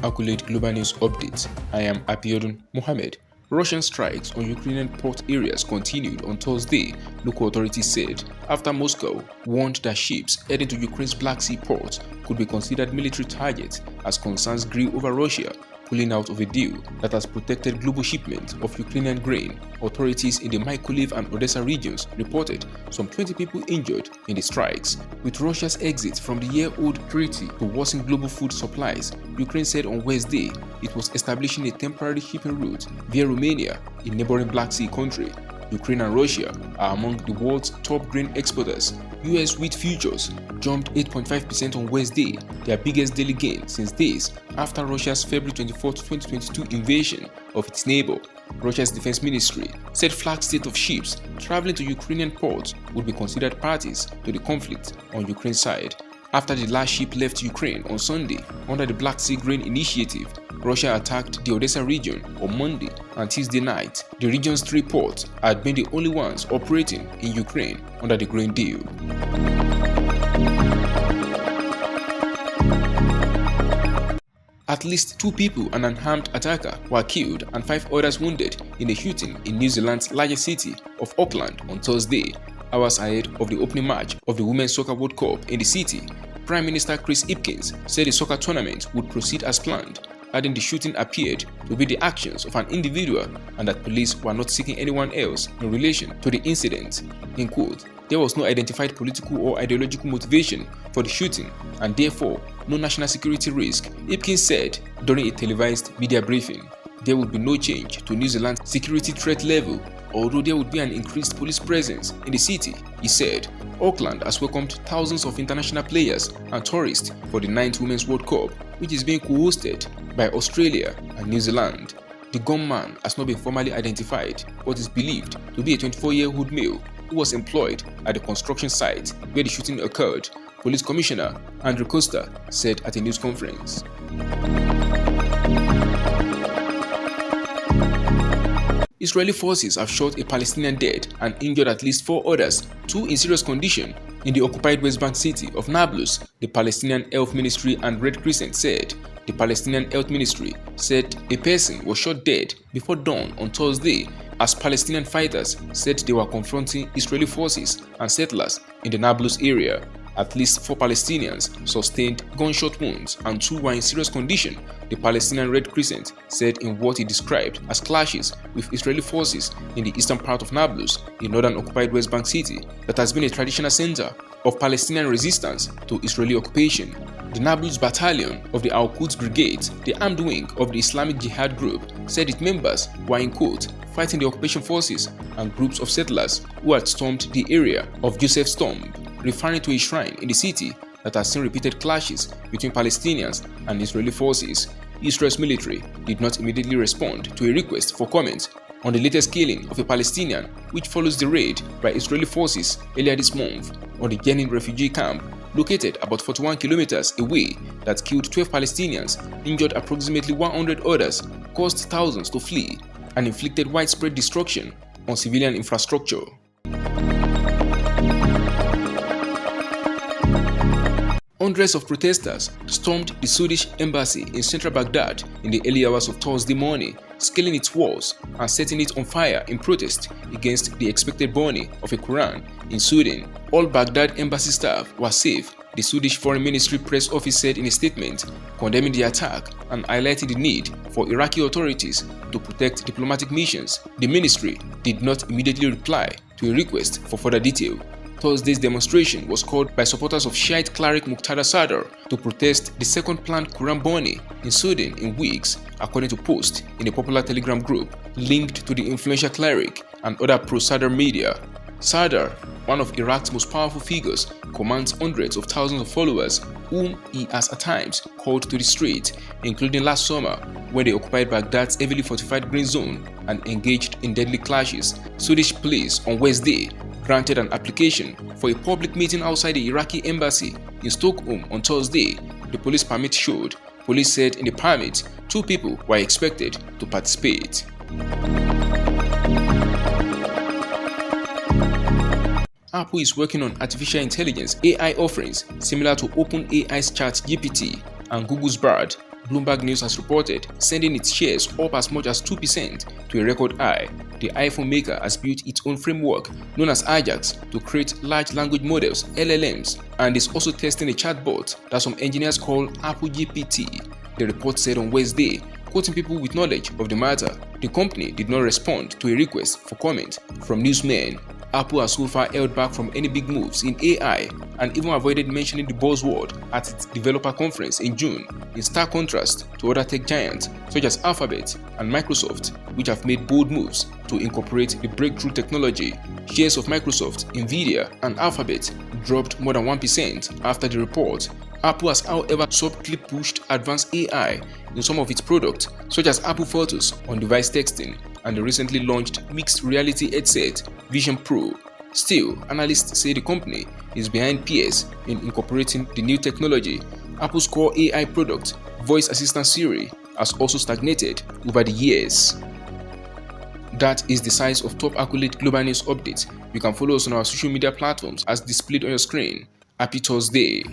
Accurate Global News Update. I am Abiodun Mohammed. Russian strikes on Ukrainian port areas continued on Thursday, local authorities said, after Moscow warned that ships heading to Ukraine's Black Sea port could be considered military targets as concerns grew over Russia pulling out of a deal that has protected global shipments of Ukrainian grain. Authorities in the Mykolaiv and Odessa regions reported some 20 people injured in the strikes. With Russia's exit from the year-old treaty to worsen global food supplies, Ukraine said on Wednesday it was establishing a temporary shipping route via Romania, a neighboring Black Sea country. Ukraine and Russia are among the world's top grain exporters. US wheat futures jumped 8.5% on Wednesday, their biggest daily gain since days after Russia's February 24, 2022 invasion of its neighbor. Russia's defense ministry said flag state of ships traveling to Ukrainian ports would be considered parties to the conflict on Ukraine's side. After the last ship left Ukraine on Sunday under the Black Sea Grain Initiative, Russia attacked the Odessa region on Monday and Tuesday night. The region's 3 ports had been the only ones operating in Ukraine under the grain deal. At least 2 people and an armed attacker were killed and 5 others wounded in a shooting in New Zealand's largest city of Auckland on Thursday, hours ahead of the opening match of the Women's Soccer World Cup in the city. Prime Minister Chris Hipkins said the soccer tournament would proceed as planned, adding the shooting appeared to be the actions of an individual and that police were not seeking anyone else in relation to the incident. In quote, there was no identified political or ideological motivation for the shooting and therefore no national security risk, Hipkins said during a televised media briefing. There would be no change to New Zealand's security threat level, although there would be an increased police presence in the city, he said. Auckland has welcomed thousands of international players and tourists for the 9th Women's World Cup, which is being co-hosted by Australia and New Zealand. The gunman has not been formally identified, but is believed to be a 24-year-old male who was employed at the construction site where the shooting occurred, Police Commissioner Andrew Costa said at a news conference. Israeli forces have shot a Palestinian dead and injured at least 4 others, 2 in serious condition, in the occupied West Bank city of Nablus, the Palestinian Health Ministry and Red Crescent said. The Palestinian Health Ministry said a person was shot dead before dawn on Thursday as Palestinian fighters said they were confronting Israeli forces and settlers in the Nablus area. At least 4 Palestinians sustained gunshot wounds and 2 were in serious condition, the Palestinian Red Crescent said in what he described as clashes with Israeli forces in the eastern part of Nablus, a northern occupied West Bank city that has been a traditional center of Palestinian resistance to Israeli occupation. The Nablus Battalion of the Al-Quds Brigade, the armed wing of the Islamic Jihad group, said its members were in quote, fighting the occupation forces and groups of settlers who had stormed the area of Joseph's Tomb, referring to a shrine in the city that has seen repeated clashes between Palestinians and Israeli forces. Israel's military did not immediately respond to a request for comment on the latest killing of a Palestinian, which follows the raid by Israeli forces earlier this month on the Jenin refugee camp located about 41 kilometers away that killed 12 Palestinians, injured approximately 100 others, caused thousands to flee, and inflicted widespread destruction on civilian infrastructure. Hundreds of protesters stormed the Swedish embassy in central Baghdad in the early hours of Thursday morning, scaling its walls and setting it on fire in protest against the expected burning of a Quran in Sweden. All Baghdad embassy staff were safe, the Swedish Foreign Ministry press office said in a statement, condemning the attack and highlighting the need for Iraqi authorities to protect diplomatic missions. The ministry did not immediately reply to a request for further detail. Thursday's demonstration was called by supporters of Shiite cleric Muqtada Sadr to protest the second planned Quran burning in Sweden in weeks, according to posts in a popular Telegram group linked to the influential cleric and other pro-Sadr media. Sadr, one of Iraq's most powerful figures, commands hundreds of thousands of followers whom he has at times called to the street, including last summer when they occupied Baghdad's heavily fortified green zone and engaged in deadly clashes. Swedish police on Wednesday granted an application for a public meeting outside the Iraqi embassy in Stockholm on Thursday. The police permit showed. Police said in the permit, 2 people were expected to participate. Apple is working on artificial intelligence AI offerings similar to OpenAI's ChatGPT and Google's Bard, Bloomberg News has reported, sending its shares up as much as 2% to a record high. The iPhone maker has built its own framework known as Ajax to create large language models (LLMs) and is also testing a chatbot that some engineers call Apple GPT. The report said on Wednesday, quoting people with knowledge of the matter, the company did not respond to a request for comment from newsmen. Apple has so far held back from any big moves in AI and even avoided mentioning the buzzword at its developer conference in June, in stark contrast to other tech giants such as Alphabet and Microsoft, which have made bold moves to incorporate the breakthrough technology. Shares of Microsoft, Nvidia, and Alphabet dropped more than 1% after the report. Apple has, however, subtly pushed advanced AI in some of its products, such as Apple Photos on-device texting and the recently launched mixed reality headset Vision Pro. Still, analysts say the company is behind peers in incorporating the new technology. Apple's core AI product, voice assistant Siri, has also stagnated over the years. That is the size of top accolade global news updates. You can follow us on our social media platforms as displayed on your screen. Happy Thursday.